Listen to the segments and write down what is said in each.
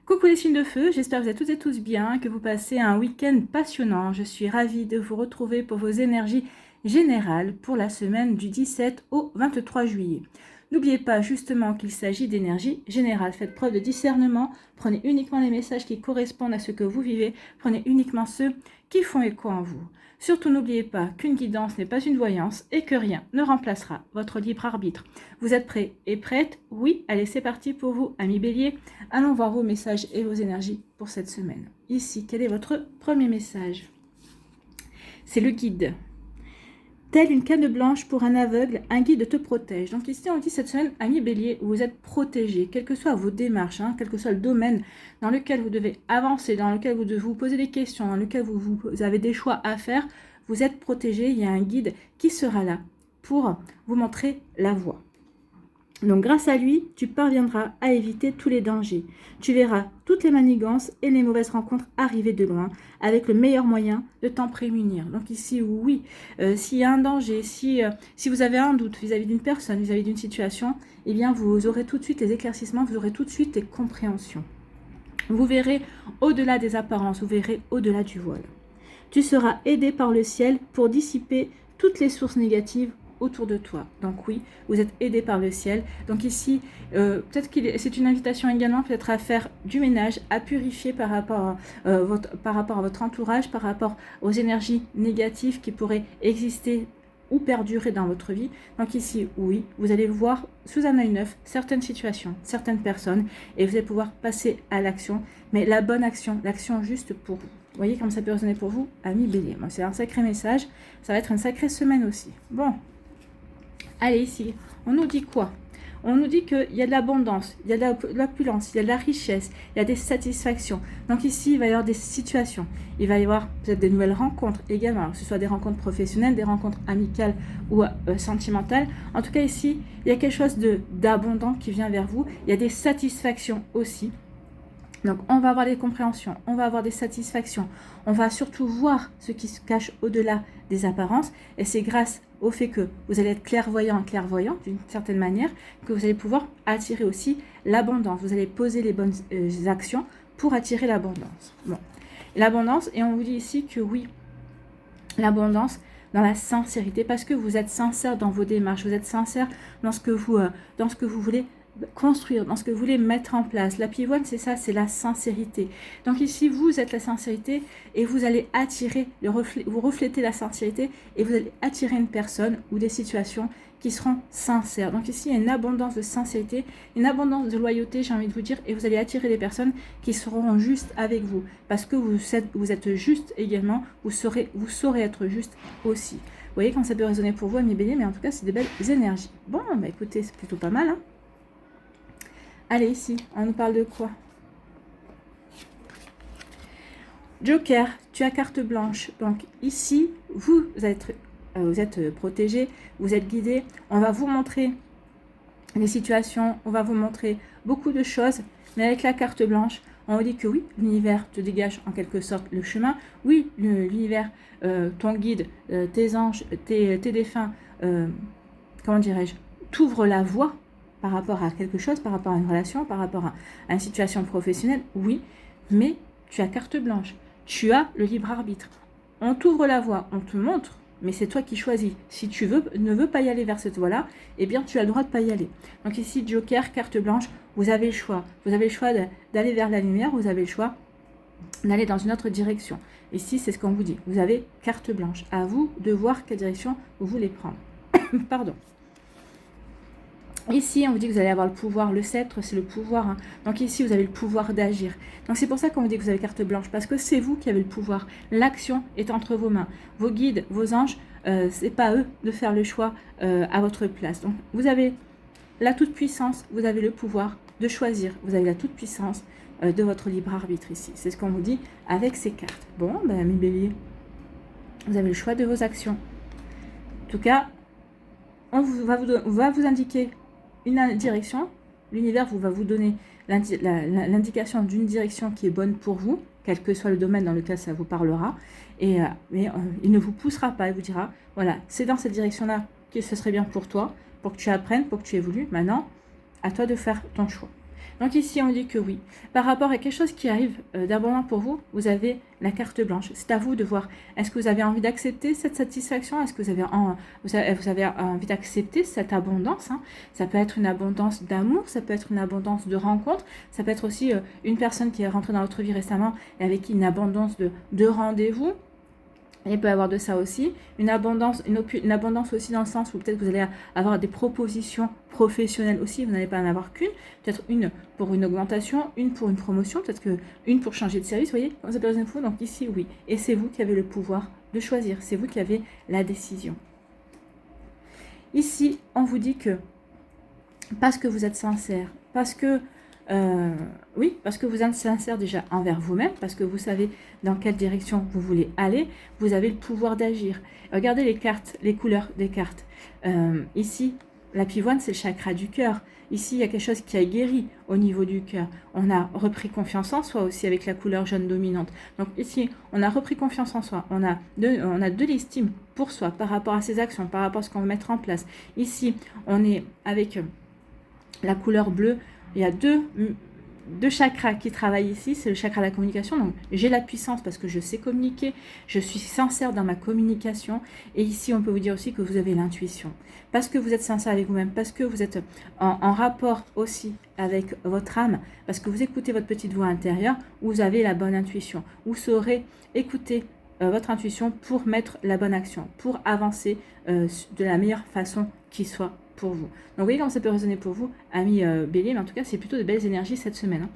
Coucou les signes de feu, j'espère que vous êtes toutes et tous bien, que vous passez un week-end passionnant. Je suis ravie de vous retrouver pour vos énergies générales pour la semaine du 17 au 23 juillet. N'oubliez pas justement qu'il s'agit d'énergie générale. Faites preuve de discernement, prenez uniquement les messages qui correspondent à ce que vous vivez, prenez uniquement ceux qui font écho en vous. Surtout n'oubliez pas qu'une guidance n'est pas une voyance et que rien ne remplacera votre libre arbitre. Vous êtes prêts et prêtes? Oui, allez c'est parti pour vous, amis bélier. Allons voir vos messages et vos énergies pour cette semaine. Ici, quel est votre premier message? C'est le guide. Telle une canne blanche pour un aveugle, un guide te protège. Donc ici, on dit cette semaine, amis bélier, vous êtes protégés, quelles que soient vos démarches, quel que soit le domaine dans lequel vous devez avancer, dans lequel vous devez vous poser des questions, dans lequel vous avez des choix à faire, vous êtes protégés. Il y a un guide qui sera là pour vous montrer la voie. Donc grâce à lui, tu parviendras à éviter tous les dangers. Tu verras toutes les manigances et les mauvaises rencontres arriver de loin, avec le meilleur moyen de t'en prémunir. Donc ici, oui, s'il y a un danger, si vous avez un doute vis-à-vis d'une personne, vis-à-vis d'une situation, eh bien vous aurez tout de suite les éclaircissements, vous aurez tout de suite les compréhensions. Vous verrez au-delà des apparences, vous verrez au-delà du voile. Tu seras aidé par le ciel pour dissiper toutes les sources négatives autour de toi. Donc oui, vous êtes aidé par le ciel. Donc ici, peut-être que c'est une invitation également peut-être à faire du ménage, à purifier par rapport à votre entourage, par rapport aux énergies négatives qui pourraient exister ou perdurer dans votre vie. Donc ici, oui, vous allez voir sous un œil neuf certaines situations, certaines personnes, et vous allez pouvoir passer à l'action, mais la bonne action, l'action juste pour vous. Vous voyez comme ça peut résonner pour vous, amis bélier. Moi, c'est un sacré message, ça va être une sacrée semaine aussi. Bon, allez ici, on nous dit quoi? On nous dit qu'il y a de l'abondance, il y a de l'opulence, il y a de la richesse, il y a des satisfactions. Donc ici, il va y avoir des situations. Il va y avoir peut-être des nouvelles rencontres également, que ce soit des rencontres professionnelles, des rencontres amicales ou sentimentales. En tout cas, ici, il y a quelque chose d'abondant qui vient vers vous. Il y a des satisfactions aussi. Donc, on va avoir des compréhensions, on va avoir des satisfactions. On va surtout voir ce qui se cache au-delà des apparences. Et c'est grâce au fait que vous allez être clairvoyant d'une certaine manière, que vous allez pouvoir attirer aussi l'abondance. Vous allez poser les bonnes actions pour attirer l'abondance. Bon, l'abondance, et on vous dit ici que oui, l'abondance dans la sincérité, parce que vous êtes sincère dans vos démarches, vous êtes sincère dans ce que vous voulez construire, dans ce que vous voulez mettre en place. La pivoine, c'est ça, c'est la sincérité. Donc ici, vous êtes la sincérité et vous allez attirer, vous reflétez la sincérité et vous allez attirer une personne ou des situations qui seront sincères. Donc ici, il y a une abondance de sincérité, une abondance de loyauté, j'ai envie de vous dire, et vous allez attirer des personnes qui seront justes avec vous. Parce que vous êtes juste également, vous saurez être juste aussi. Vous voyez quand ça peut résonner pour vous, amis béliers, mais en tout cas, c'est des belles énergies. Bon, bah écoutez, c'est plutôt pas mal, hein. Allez, ici, on nous parle de quoi? Joker, tu as carte blanche. Donc ici, vous êtes protégé, vous êtes guidé. On va vous montrer les situations, on va vous montrer beaucoup de choses. Mais avec la carte blanche, on vous dit que oui, l'univers te dégage en quelque sorte le chemin. Oui, l'univers, ton guide, tes anges, tes défunts, comment dirais-je, t'ouvrent la voie par rapport à quelque chose, par rapport à une relation, par rapport à une situation professionnelle, oui, mais tu as carte blanche, tu as le libre arbitre. On t'ouvre la voie, on te montre, mais c'est toi qui choisis. Si tu ne veux pas y aller vers cette voie-là, eh bien tu as le droit de ne pas y aller. Donc ici, Joker, carte blanche, vous avez le choix. Vous avez le choix d'aller vers la lumière, vous avez le choix d'aller dans une autre direction. Ici, c'est ce qu'on vous dit. Vous avez carte blanche. À vous de voir quelle direction vous voulez prendre. Pardon. Ici, on vous dit que vous allez avoir le pouvoir, le sceptre, c'est le pouvoir. Donc ici, vous avez le pouvoir d'agir. Donc c'est pour ça qu'on vous dit que vous avez carte blanche, parce que c'est vous qui avez le pouvoir. L'action est entre vos mains. Vos guides, vos anges, c'est pas eux de faire le choix à votre place. Donc vous avez la toute-puissance, vous avez le pouvoir de choisir. Vous avez la toute-puissance de votre libre arbitre ici. C'est ce qu'on vous dit avec ces cartes. Bon, ben mes béliers, vous avez le choix de vos actions. En tout cas, on va vous indiquer une direction, l'univers va vous donner l'indication d'une direction qui est bonne pour vous, quel que soit le domaine dans lequel ça vous parlera, mais il ne vous poussera pas, il vous dira, voilà, c'est dans cette direction-là que ce serait bien pour toi, pour que tu apprennes, pour que tu évolues, maintenant, à toi de faire ton choix. Donc ici, on dit que oui. Par rapport à quelque chose qui arrive d'abondant pour vous, vous avez la carte blanche. C'est à vous de voir. Est-ce que vous avez envie d'accepter cette satisfaction? Est-ce que vous avez envie d'accepter cette abondance, hein? Ça peut être une abondance d'amour, ça peut être une abondance de rencontres, ça peut être aussi une personne qui est rentrée dans votre vie récemment et avec qui une abondance de rendez-vous. Il peut y avoir de ça aussi, une abondance aussi dans le sens où peut-être vous allez avoir des propositions professionnelles aussi, vous n'allez pas en avoir qu'une, peut-être une pour une augmentation, une pour une promotion, peut-être que une pour changer de service, vous voyez, quand ça peut être une fois, donc ici oui, et c'est vous qui avez le pouvoir de choisir, c'est vous qui avez la décision. Ici, on vous dit que parce que vous êtes sincère, parce que oui, parce que vous êtes sincère déjà envers vous-même, parce que vous savez dans quelle direction vous voulez aller, vous avez le pouvoir d'agir. Regardez les cartes, les couleurs des cartes. Ici, la pivoine, c'est le chakra du cœur. Ici, il y a quelque chose qui a guéri au niveau du cœur. On a repris confiance en soi aussi avec la couleur jaune dominante. Donc ici, on a repris confiance en soi. On a de l'estime pour soi par rapport à ses actions, par rapport à ce qu'on va mettre en place. Ici, on est avec la couleur bleue. Il y a deux chakras qui travaillent ici, c'est le chakra de la communication. Donc, j'ai la puissance parce que je sais communiquer, je suis sincère dans ma communication. Et ici, on peut vous dire aussi que vous avez l'intuition. Parce que vous êtes sincère avec vous-même, parce que vous êtes en rapport aussi avec votre âme, parce que vous écoutez votre petite voix intérieure, vous avez la bonne intuition. Vous saurez écouter votre intuition pour mettre la bonne action, pour avancer de la meilleure façon qui soit pour vous. Donc vous voyez comment ça peut résonner pour vous, amis Bélier, mais en tout cas c'est plutôt de belles énergies cette semaine.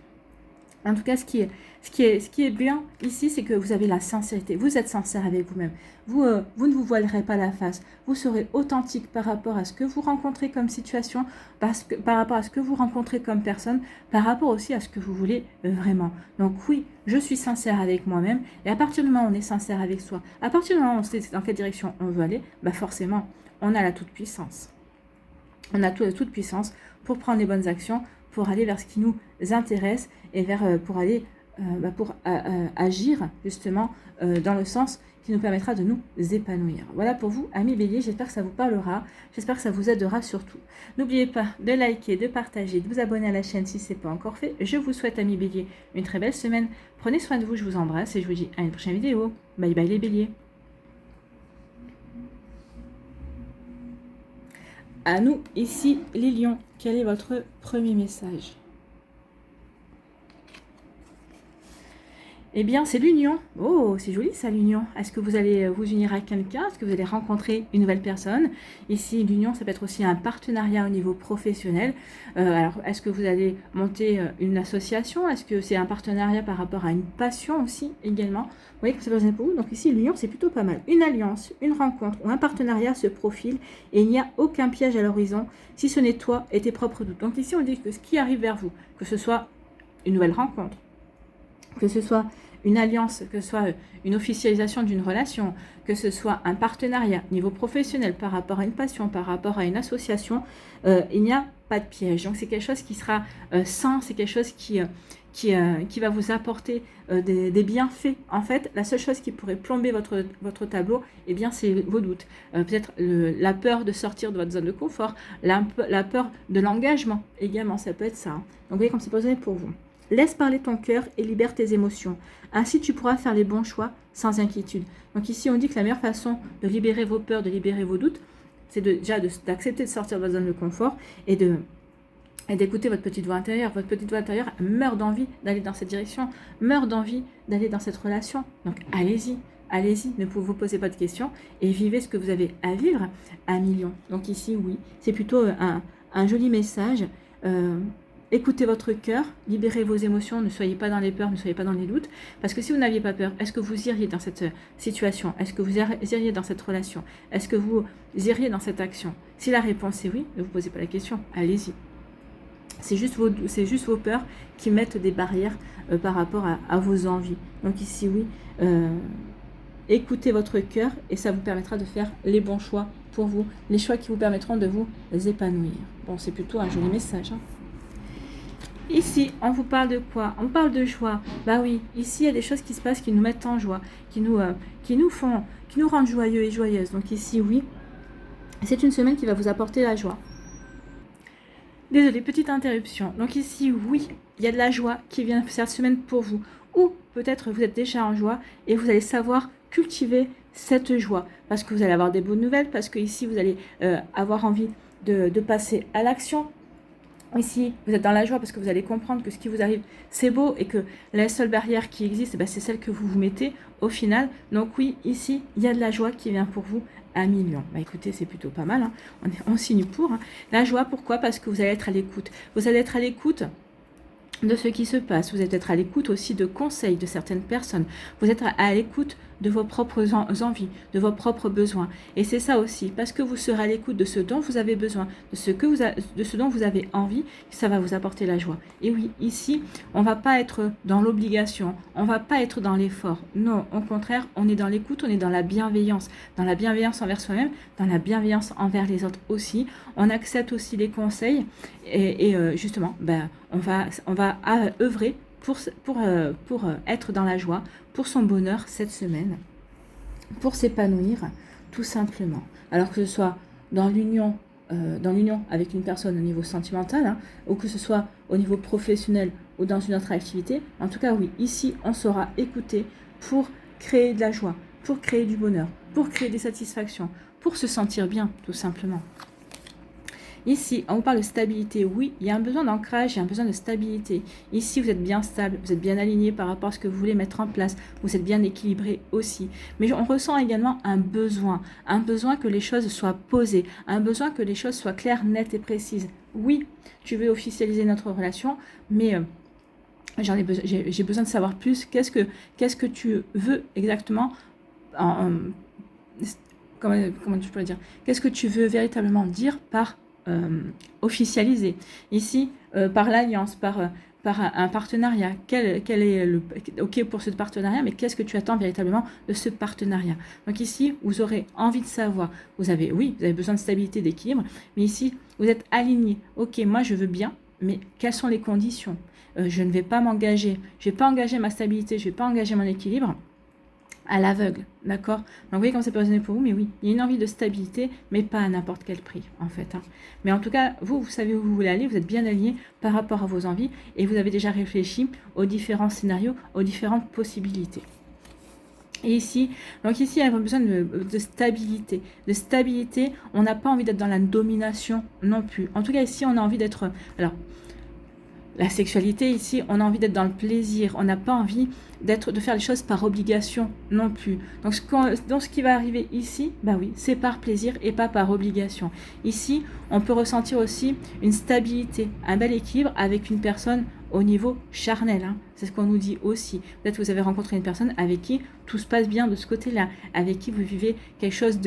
Hein. En tout cas, ce qui est bien ici, c'est que vous avez la sincérité. Vous êtes sincère avec vous-même. Vous ne vous voilerez pas la face. Vous serez authentique par rapport à ce que vous rencontrez comme situation, par rapport à ce que vous rencontrez comme personne, par rapport aussi à ce que vous voulez vraiment. Donc oui, je suis sincère avec moi-même. Et à partir du moment où on est sincère avec soi, à partir du moment où on sait dans quelle direction on veut aller, bah forcément, on a la toute-puissance. On a toute puissance pour prendre les bonnes actions, pour aller vers ce qui nous intéresse et pour aller pour agir justement dans le sens qui nous permettra de nous épanouir. Voilà pour vous, amis Bélier, j'espère que ça vous parlera, j'espère que ça vous aidera surtout. N'oubliez pas de liker, de partager, de vous abonner à la chaîne si ce n'est pas encore fait. Je vous souhaite, amis Bélier, une très belle semaine. Prenez soin de vous, je vous embrasse et je vous dis à une prochaine vidéo. Bye bye les Béliers. À nous, ici, les lions, quel est votre premier message? Eh bien, c'est l'union. Oh, c'est joli ça, l'union. Est-ce que vous allez vous unir à quelqu'un? Est-ce que vous allez rencontrer une nouvelle personne? Ici, l'union, ça peut être aussi un partenariat au niveau professionnel. Alors, est-ce que vous allez monter une association? Est-ce que c'est un partenariat par rapport à une passion aussi, également? Vous voyez que ça peut être pour vous. Donc ici, l'union, c'est plutôt pas mal. Une alliance, une rencontre ou un partenariat se profile et il n'y a aucun piège à l'horizon si ce n'est toi et tes propres doutes. Donc ici, on dit que ce qui arrive vers vous, que ce soit une nouvelle rencontre, que ce soit une alliance, que ce soit une officialisation d'une relation, que ce soit un partenariat niveau professionnel par rapport à une passion, par rapport à une association, il n'y a pas de piège. Donc c'est quelque chose qui sera sain, c'est quelque chose qui va vous apporter des bienfaits. En fait, la seule chose qui pourrait plomber votre tableau, eh bien, c'est vos doutes. Peut-être la peur de sortir de votre zone de confort, la peur de l'engagement également, ça peut être ça. Hein. Donc vous voyez comme c'est posé pour vous. Laisse parler ton cœur et libère tes émotions. Ainsi, tu pourras faire les bons choix sans inquiétude. Donc ici, on dit que la meilleure façon de libérer vos peurs, de libérer vos doutes, c'est déjà d'accepter de sortir de votre zone de confort et d'écouter votre petite voix intérieure. Votre petite voix intérieure meurt d'envie d'aller dans cette direction, meurt d'envie d'aller dans cette relation. Donc allez-y, allez-y, ne vous posez pas de questions et vivez ce que vous avez à vivre à million. Donc ici, oui, c'est plutôt un joli message. Écoutez votre cœur, libérez vos émotions, ne soyez pas dans les peurs, ne soyez pas dans les doutes. Parce que si vous n'aviez pas peur, est-ce que vous iriez dans cette situation? Est-ce que vous iriez dans cette relation? Est-ce que vous iriez dans cette action? Si la réponse est oui, ne vous posez pas la question, allez-y. C'est juste vos peurs qui mettent des barrières par rapport à vos envies. Donc ici, oui, écoutez votre cœur et ça vous permettra de faire les bons choix pour vous. Les choix qui vous permettront de vous épanouir. Bon, c'est plutôt un joli message. Hein. Ici, on vous parle de quoi? On parle de joie. Bah oui, ici, il y a des choses qui se passent qui nous mettent en joie, qui nous rendent joyeux et joyeuses. Donc ici, oui, c'est une semaine qui va vous apporter la joie. Désolée, petite interruption. Donc ici, oui, il y a de la joie qui vient cette semaine pour vous. Ou peut-être vous êtes déjà en joie et vous allez savoir cultiver cette joie. Parce que vous allez avoir des bonnes nouvelles, parce que ici, vous allez avoir envie de passer à l'action. Ici, vous êtes dans la joie parce que vous allez comprendre que ce qui vous arrive, c'est beau et que la seule barrière qui existe, c'est celle que vous vous mettez au final. Donc oui, ici, il y a de la joie qui vient pour vous à million. Écoutez, c'est plutôt pas mal. Hein. On signe pour. Hein. La joie, pourquoi? Parce que vous allez être à l'écoute. Vous allez être à l'écoute de ce qui se passe. Vous êtes être à l'écoute aussi de conseils de certaines personnes. Vous êtes à l'écoute de vos propres envies, de vos propres besoins. Et c'est ça aussi, parce que vous serez à l'écoute de ce dont vous avez besoin, de ce dont vous avez envie, ça va vous apporter la joie. Et oui, ici, on ne va pas être dans l'obligation, on ne va pas être dans l'effort. Non, au contraire, on est dans l'écoute, on est dans la bienveillance envers soi-même, dans la bienveillance envers les autres aussi. On accepte aussi les conseils et justement, on va œuvrer pour être dans la joie, pour son bonheur cette semaine, pour s'épanouir, tout simplement. Alors que ce soit dans l'union avec une personne au niveau sentimental, hein, ou que ce soit au niveau professionnel ou dans une autre activité, en tout cas oui, ici on saura écouter pour créer de la joie, pour créer du bonheur, pour créer des satisfactions, pour se sentir bien, tout simplement. Ici, on vous parle de stabilité. Oui, il y a un besoin d'ancrage, il y a un besoin de stabilité. Ici, vous êtes bien stable, vous êtes bien aligné par rapport à ce que vous voulez mettre en place. Vous êtes bien équilibré aussi. Mais on ressent également un besoin que les choses soient posées, un besoin que les choses soient claires, nettes et précises. Oui, tu veux officialiser notre relation, mais j'ai besoin de savoir plus. Qu'est-ce que tu veux exactement comment je pourrais dire? Qu'est-ce que tu veux véritablement dire par officialiser ici par l'alliance, par un partenariat. Quel est le OK pour ce partenariat, mais qu'est-ce que tu attends véritablement de ce partenariat? Donc ici, vous aurez envie de savoir. Vous avez besoin de stabilité, d'équilibre, mais ici, vous êtes aligné. OK, moi je veux bien, mais quelles sont les conditions? Je ne vais pas m'engager. Je ne vais pas engager ma stabilité, je ne vais pas engager mon équilibre à l'aveugle, d'accord? Donc vous voyez comment ça peut résonner pour vous, mais oui, il y a une envie de stabilité, mais pas à n'importe quel prix, en fait. Hein. Mais en tout cas, vous savez où vous voulez aller, vous êtes bien aligné par rapport à vos envies, et vous avez déjà réfléchi aux différents scénarios, aux différentes possibilités. Et ici, donc ici, il y a besoin de stabilité. De stabilité, on n'a pas envie d'être dans la domination non plus. En tout cas, ici, on a envie d'être... Alors, la sexualité, ici, on a envie d'être dans le plaisir. On n'a pas envie de faire les choses par obligation non plus. Donc, ce qui va arriver ici, oui, c'est par plaisir et pas par obligation. Ici, on peut ressentir aussi une stabilité, un bel équilibre avec une personne au niveau charnel. Hein. C'est ce qu'on nous dit aussi. Peut-être que vous avez rencontré une personne avec qui tout se passe bien de ce côté-là, avec qui vous vivez quelque chose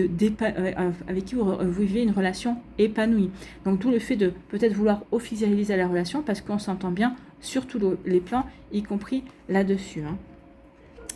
avec qui vous vivez une relation épanouie. Donc, tout le fait de peut-être vouloir officialiser la relation parce qu'on s'entend bien sur tous les plans, y compris là-dessus. Hein.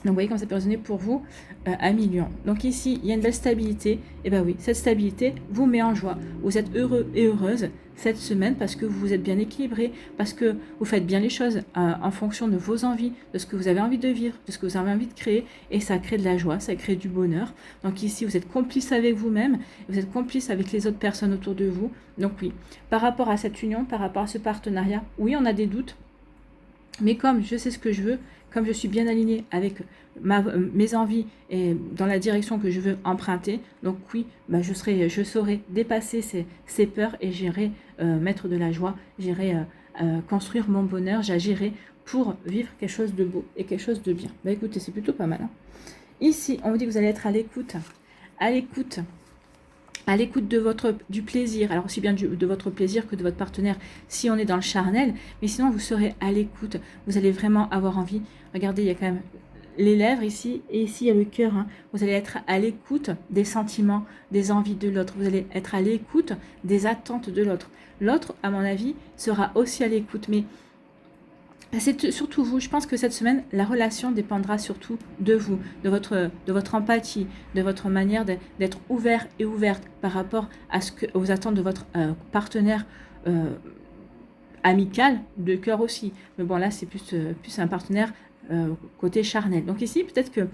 Donc, vous voyez comment ça peut résonner pour vous à million. Donc, ici, il y a une belle stabilité. Et bien oui, cette stabilité vous met en joie. Vous êtes heureux et heureuse cette semaine parce que vous êtes bien équilibré, parce que vous faites bien les choses en fonction de vos envies, de ce que vous avez envie de vivre, de ce que vous avez envie de créer. Et ça crée de la joie, ça crée du bonheur. Donc, ici, vous êtes complice avec vous-même, vous êtes complice avec les autres personnes autour de vous. Donc, oui, par rapport à cette union, par rapport à ce partenariat, oui, on a des doutes. Mais comme je sais ce que je veux, comme je suis bien alignée avec mes envies et dans la direction que je veux emprunter, donc oui, je saurai dépasser ces peurs et j'irai mettre de la joie, j'irai construire mon bonheur, j'agirai pour vivre quelque chose de beau et quelque chose de bien. Écoutez, c'est plutôt pas mal. Hein. Ici, on vous dit que vous allez être à l'écoute du plaisir, alors aussi bien de votre plaisir que de votre partenaire si on est dans le charnel, mais sinon vous serez à l'écoute, vous allez vraiment avoir envie. Regardez, il y a quand même les lèvres ici, et ici il y a le cœur. Hein. Vous allez être à l'écoute des sentiments, des envies de l'autre, vous allez être à l'écoute des attentes de l'autre. L'autre, à mon avis, sera aussi à l'écoute, mais c'est surtout vous. Je pense que cette semaine, la relation dépendra surtout de vous, de votre empathie, de votre manière d'être ouvert et ouverte par rapport aux attentes de votre partenaire amical, de cœur aussi. Mais bon, là, c'est plus un partenaire côté charnel. Donc ici, peut-être que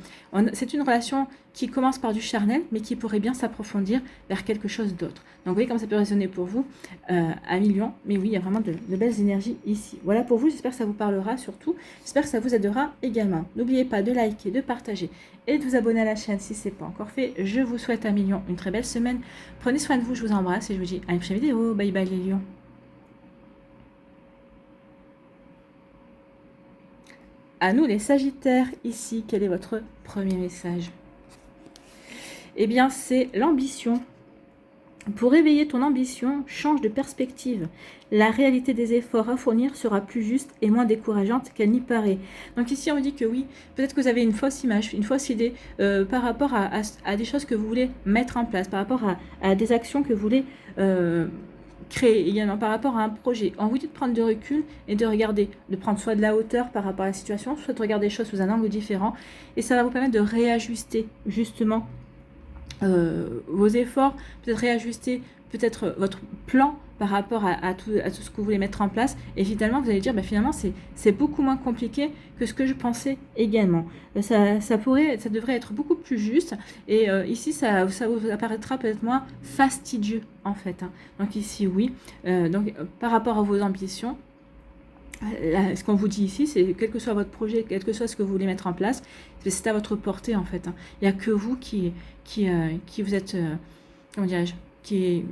c'est une relation qui commence par du charnel, mais qui pourrait bien s'approfondir vers quelque chose d'autre. Donc vous voyez comme ça peut résonner pour vous à millions. Mais oui, il y a vraiment de belles énergies ici. Voilà pour vous, j'espère que ça vous parlera surtout. J'espère que ça vous aidera également. N'oubliez pas de liker, de partager et de vous abonner à la chaîne si ce n'est pas encore fait. Je vous souhaite à millions une très belle semaine. Prenez soin de vous, je vous embrasse et je vous dis à une prochaine vidéo. Bye bye les lions. À nous les Sagittaires, ici, quel est votre premier message? Eh bien, c'est l'ambition. Pour réveiller ton ambition, change de perspective. La réalité des efforts à fournir sera plus juste et moins décourageante qu'elle n'y paraît. Donc ici, on me dit que oui, peut-être que vous avez une fausse image, une fausse idée par rapport à des choses que vous voulez mettre en place, par rapport à des actions que vous voulez créer également, par rapport à un projet. On vous dit de prendre du recul et de regarder, de prendre soit de la hauteur par rapport à la situation, soit de regarder les choses sous un angle différent. Et ça va vous permettre de réajuster justement vos efforts, peut-être réajuster peut-être votre plan par rapport à tout ce que vous voulez mettre en place. Et finalement, vous allez dire, bah, finalement, c'est beaucoup moins compliqué que ce que je pensais également. Ça devrait être beaucoup plus juste. Et ici, ça vous apparaîtra peut-être moins fastidieux, en fait. Hein. Donc ici, oui. Par rapport à vos ambitions, ce qu'on vous dit ici, c'est quel que soit votre projet, quel que soit ce que vous voulez mettre en place, c'est à votre portée en fait. Hein. Il n'y a que vous qui vous êtes, comment dirais-je, qui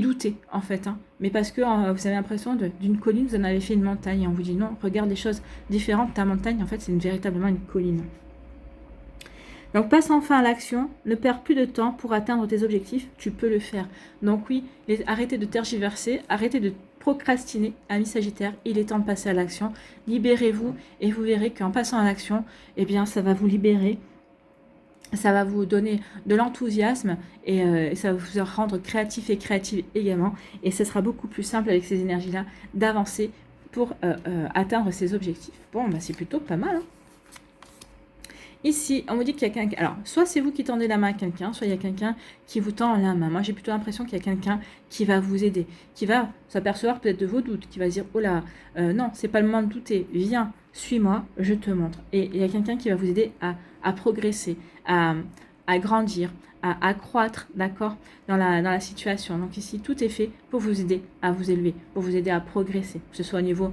doutez en fait. Hein. Mais parce que vous avez l'impression d'une colline, vous en avez fait une montagne. Et on vous dit non, regarde des choses différentes. Ta montagne, en fait, c'est véritablement une colline. Donc passe enfin à l'action, ne perds plus de temps pour atteindre tes objectifs, tu peux le faire. Donc oui, arrêtez de tergiverser, arrêtez de procrastiner, amis Sagittaire, il est temps de passer à l'action. Libérez-vous et vous verrez qu'en passant à l'action, eh bien ça va vous libérer, ça va vous donner de l'enthousiasme et ça va vous rendre créatif et créative également. Et ce sera beaucoup plus simple avec ces énergies-là d'avancer pour atteindre ces objectifs. Bon, bah, c'est plutôt pas mal, hein. Ici, on vous dit qu'il y a quelqu'un... Alors, soit c'est vous qui tendez la main à quelqu'un, soit il y a quelqu'un qui vous tend la main. Moi, j'ai plutôt l'impression qu'il y a quelqu'un qui va vous aider, qui va s'apercevoir peut-être de vos doutes, qui va dire, oh là, non, c'est pas le moment de douter, viens, suis-moi, je te montre. Et il y a quelqu'un qui va vous aider à progresser, à grandir, à croître, d'accord, dans la situation. Donc ici, tout est fait pour vous aider à vous élever, pour vous aider à progresser, que ce soit au niveau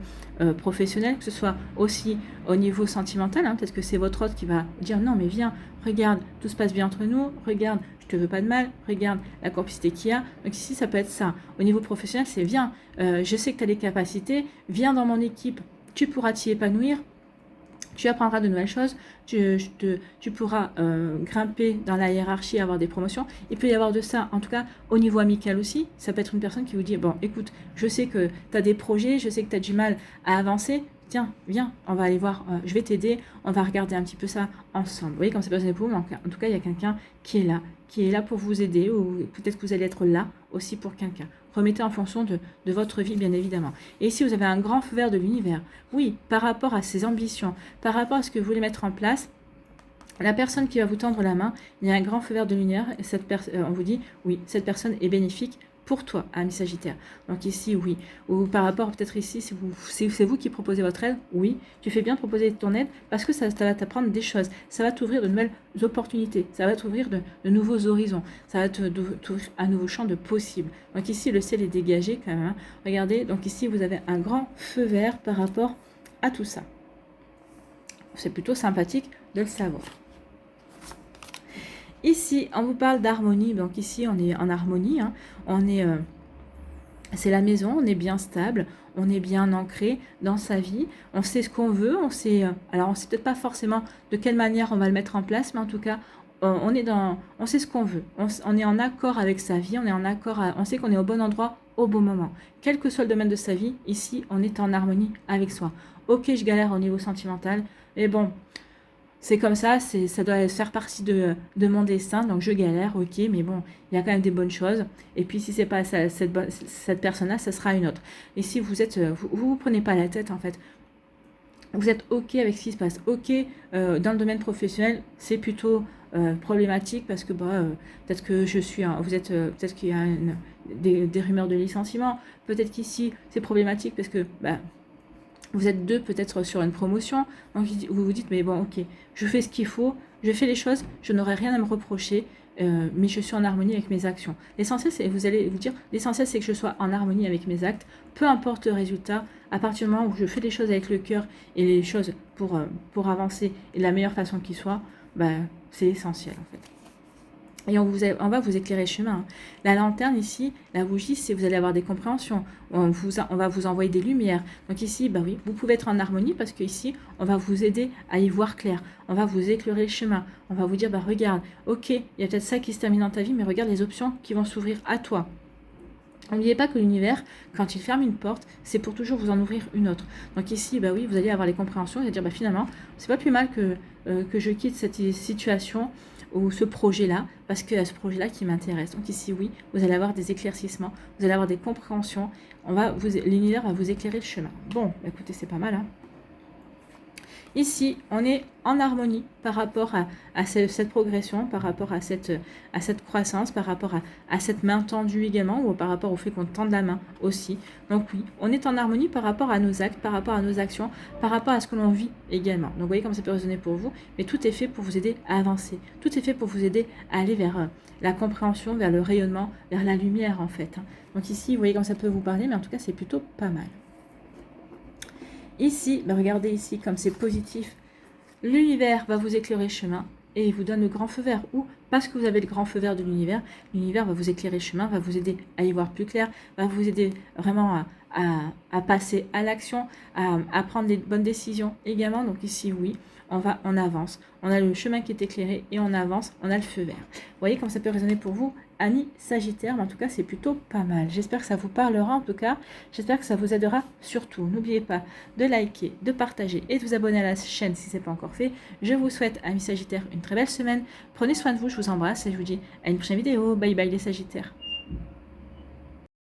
professionnel, que ce soit aussi au niveau sentimental. Hein, peut-être que c'est votre hôte qui va dire non, mais viens, regarde, tout se passe bien entre nous, regarde, je te veux pas de mal, regarde la complicité qu'il y a. Donc ici, ça peut être ça. Au niveau professionnel, c'est viens, je sais que tu as des capacités, viens dans mon équipe, tu pourras t'y épanouir. Tu apprendras de nouvelles choses, tu pourras grimper dans la hiérarchie, avoir des promotions. Il peut y avoir de ça, en tout cas au niveau amical aussi. Ça peut être une personne qui vous dit, bon écoute, je sais que tu as des projets, je sais que tu as du mal à avancer. Tiens, viens, on va aller voir, je vais t'aider, on va regarder un petit peu ça ensemble. Vous voyez, comme ça peut être pour vous, en tout cas, il y a quelqu'un qui est là pour vous aider, ou peut-être que vous allez être là aussi pour quelqu'un. Remettez en fonction de votre vie, bien évidemment. Et ici, vous avez un grand feu vert de l'univers. Oui, par rapport à ses ambitions, par rapport à ce que vous voulez mettre en place, la personne qui va vous tendre la main, il y a un grand feu vert de lumière, et on vous dit, oui, cette personne est bénéfique pour toi, ami Sagittaire. Donc ici, oui. Ou par rapport, peut-être ici, c'est vous qui proposez votre aide, oui. Tu fais bien de proposer ton aide parce que ça va t'apprendre des choses. Ça va t'ouvrir de nouvelles opportunités. Ça va t'ouvrir de nouveaux horizons. Ça va t'ouvrir un nouveau champ de possibles. Donc ici, le ciel est dégagé quand même. Hein. Regardez, donc ici, vous avez un grand feu vert par rapport à tout ça. C'est plutôt sympathique de le savoir. Ici, on vous parle d'harmonie. Donc ici, on est en harmonie. Hein. C'est la maison, on est bien stable, on est bien ancré dans sa vie. On sait ce qu'on veut. On sait peut-être pas forcément de quelle manière on va le mettre en place, mais en tout cas, on sait ce qu'on veut. On est en accord avec sa vie. On est en accord. On sait qu'on est au bon endroit au bon moment. Quel que soit le domaine de sa vie, ici, on est en harmonie avec soi. Ok, je galère au niveau sentimental, mais bon. C'est comme ça, ça doit faire partie de mon destin, donc je galère, ok, mais bon, il y a quand même des bonnes choses. Et puis si c'est pas cette personne-là, ça sera une autre. Et si vous prenez pas la tête en fait, vous êtes ok avec ce qui se passe, ok, dans le domaine professionnel, c'est plutôt problématique parce que peut-être que peut-être qu'il y a des rumeurs de licenciement, peut-être qu'ici c'est problématique parce que Vous êtes deux peut-être sur une promotion, donc vous vous dites, mais bon, ok, je fais ce qu'il faut, je fais les choses, je n'aurai rien à me reprocher, mais je suis en harmonie avec mes actions. L'essentiel, c'est, vous allez vous dire, l'essentiel, c'est que je sois en harmonie avec mes actes, peu importe le résultat, à partir du moment où je fais les choses avec le cœur et les choses pour avancer et de la meilleure façon qui soit, ben, c'est essentiel en fait. Et on va vous éclairer le chemin. La lanterne ici, la bougie, c'est vous allez avoir des compréhensions. On va vous envoyer des lumières. Donc ici, bah oui, vous pouvez être en harmonie parce qu'ici, on va vous aider à y voir clair. On va vous éclairer le chemin. On va vous dire, bah regarde, ok, il y a peut-être ça qui se termine dans ta vie, mais regarde les options qui vont s'ouvrir à toi. N'oubliez pas que l'univers, quand il ferme une porte, c'est pour toujours vous en ouvrir une autre. Donc ici, bah oui, vous allez avoir les compréhensions et dire, bah finalement, c'est pas plus mal que je quitte cette situation ou ce projet-là, parce que ce projet-là qui m'intéresse. Donc ici, oui, vous allez avoir des éclaircissements, vous allez avoir des compréhensions. L'univers va vous éclairer le chemin. Bon, bah écoutez, c'est pas mal, hein. Ici, on est en harmonie par rapport à cette progression, par rapport à cette croissance, par rapport à cette main tendue également, ou par rapport au fait qu'on tende la main aussi. Donc oui, on est en harmonie par rapport à nos actes, par rapport à nos actions, par rapport à ce que l'on vit également. Donc vous voyez comme ça peut résonner pour vous, mais tout est fait pour vous aider à avancer. Tout est fait pour vous aider à aller vers la compréhension, vers le rayonnement, vers la lumière en fait. Donc ici, vous voyez comme ça peut vous parler, mais en tout cas, c'est plutôt pas mal. Ici, bah regardez ici comme c'est positif. L'univers va vous éclairer le chemin et il vous donne le grand feu vert. Ou parce que vous avez le grand feu vert de l'univers va vous éclairer le chemin, va vous aider à y voir plus clair, va vous aider vraiment à passer à l'action, à prendre des bonnes décisions également. Donc ici, oui, on avance. On a le chemin qui est éclairé et on avance, on a le feu vert. Vous voyez comme ça peut résonner pour vous, amis Sagittaire, mais en tout cas, c'est plutôt pas mal. J'espère que ça vous parlera en tout cas. J'espère que ça vous aidera surtout. N'oubliez pas de liker, de partager et de vous abonner à la chaîne si ce n'est pas encore fait. Je vous souhaite, amis Sagittaires, une très belle semaine. Prenez soin de vous, je vous embrasse et je vous dis à une prochaine vidéo. Bye bye les Sagittaires.